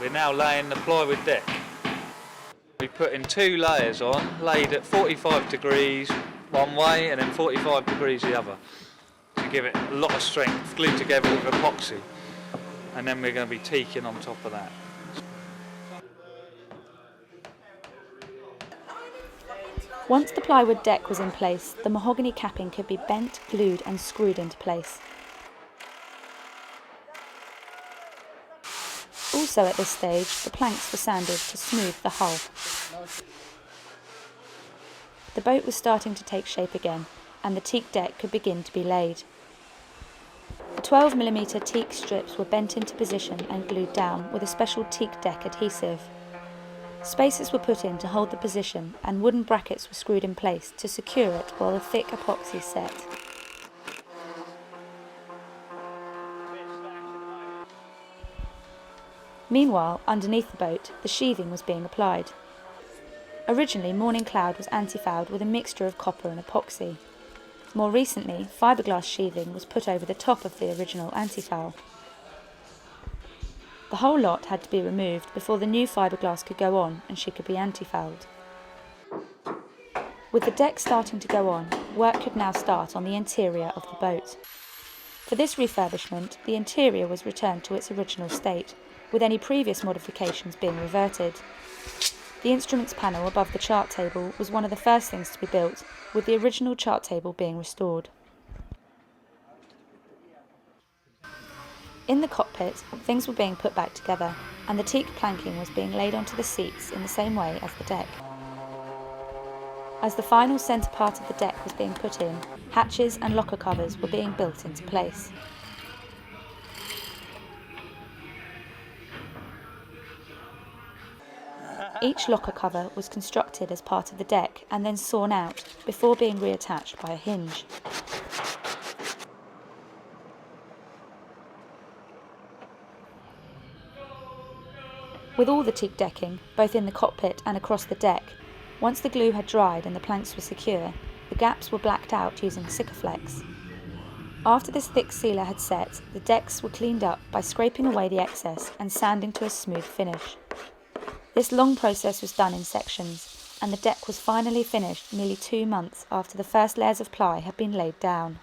We're now laying the plywood deck. We put in 2 layers on, laid at 45 degrees one way and then 45 degrees the other, to give it a lot of strength, glued together with epoxy. And then we're going to be teaking on top of that. Once the plywood deck was in place, the mahogany capping could be bent, glued and screwed into place. Also at this stage, the planks were sanded to smooth the hull. The boat was starting to take shape again, and the teak deck could begin to be laid. The 12mm teak strips were bent into position and glued down with a special teak deck adhesive. Spacers were put in to hold the position, and wooden brackets were screwed in place to secure it while the thick epoxy set. Meanwhile, underneath the boat, the sheathing was being applied. Originally, Morning Cloud was anti-fouled with a mixture of copper and epoxy. More recently, fiberglass sheathing was put over the top of the original anti-foul. The whole lot had to be removed before the new fiberglass could go on and she could be anti-fouled. With the deck starting to go on, work could now start on the interior of the boat. For this refurbishment, the interior was returned to its original state, with any previous modifications being reverted. The instruments panel above the chart table was one of the first things to be built, with the original chart table being restored. In the cockpit, things were being put back together, and the teak planking was being laid onto the seats in the same way as the deck. As the final centre part of the deck was being put in, hatches and locker covers were being built into place. Each locker cover was constructed as part of the deck and then sawn out before being reattached by a hinge. With all the teak decking, both in the cockpit and across the deck, once the glue had dried and the planks were secure, the gaps were blacked out using Sikaflex. After this thick sealer had set, the decks were cleaned up by scraping away the excess and sanding to a smooth finish. This long process was done in sections, and the deck was finally finished nearly 2 months after the first layers of ply had been laid down.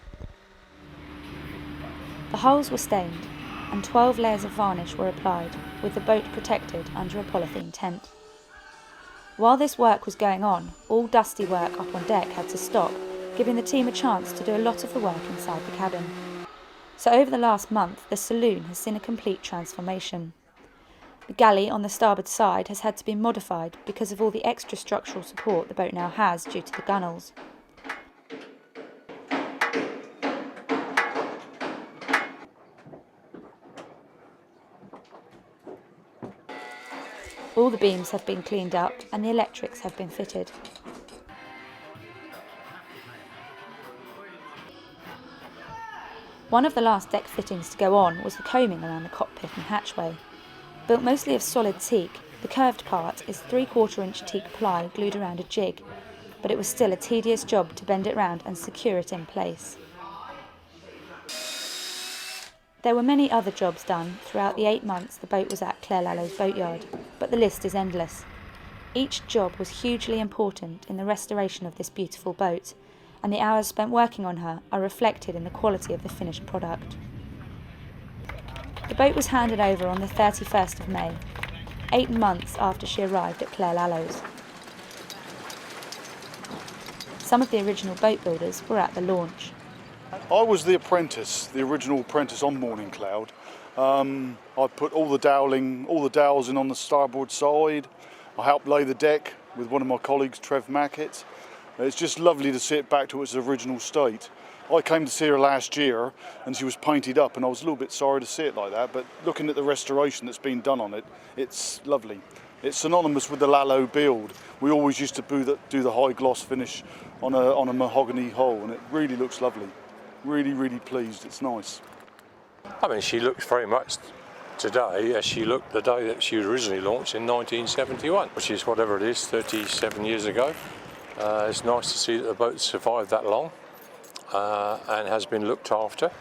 The hulls were stained, and 12 layers of varnish were applied, with the boat protected under a polythene tent. While this work was going on, all dusty work up on deck had to stop, giving the team a chance to do a lot of the work inside the cabin. So over the last month, the saloon has seen a complete transformation. The galley on the starboard side has had to be modified because of all the extra structural support the boat now has due to the gunnels. All the beams have been cleaned up and the electrics have been fitted. One of the last deck fittings to go on was the coaming around the cockpit and hatchway. Built mostly of solid teak, the curved part is 3/4 inch teak ply glued around a jig, but it was still a tedious job to bend it round and secure it in place. There were many other jobs done throughout the 8 months the boat was at Clare Lallow's boatyard, but the list is endless. Each job was hugely important in the restoration of this beautiful boat, and the hours spent working on her are reflected in the quality of the finished product. The boat was handed over on the 31st of May, 8 months after she arrived at Clare Lallow's. Some of the original boat builders were at the launch. I was the apprentice, the original apprentice on Morning Cloud. I put all the dowels in on the starboard side. I helped lay the deck with one of my colleagues, Trev Mackett. It's just lovely to see it back to its original state. I came to see her last year and she was painted up, and I was a little bit sorry to see it like that, but looking at the restoration that's been done on it, it's lovely. It's synonymous with the Lallow build. We always used to do the high gloss finish on a mahogany hull, and it really looks lovely. Really, really pleased, it's nice. I mean, she looks very much today as she looked the day that she was originally launched in 1971, which is whatever it is, 37 years ago. It's nice to see that the boat survived that long and has been looked after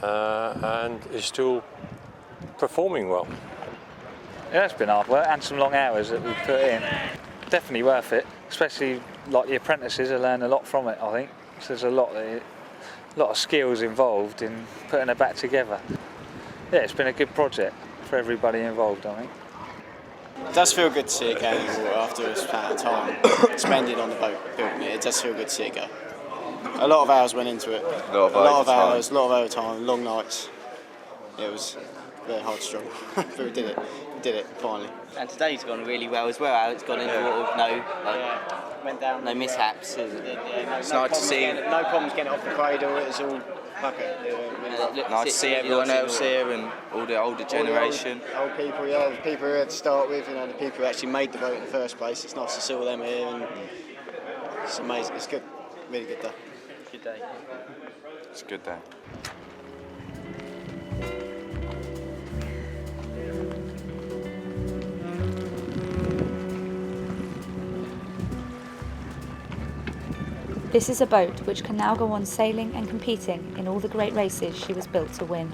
and is still performing well. Yeah, it's been hard work and some long hours that we've put in. Definitely worth it, especially like the apprentices. I learn a lot from it, I think. So there's a lot of skills involved in putting it back together. Yeah, it's been a good project for everybody involved, I think. It does feel good to see it go in the water after a span of time spending on the boat building it. It does feel good to see it go. A lot of hours went into it. A lot of hours, a lot of overtime, long nights. It was very hard struggle, but we did it. We did it finally. And today's gone really well as well. It's gone in the water with Went down. no mishaps. It's nice to see. No problems getting off the cradle. It was all bucket. Nice to see everyone else here and all the older generation. Old people, yeah, the people who had to start with, the people who actually made the boat in the first place. It's nice to see all them here, and it's amazing. It's good, really good day. Good day. It's a good day. This is a boat which can now go on sailing and competing in all the great races she was built to win.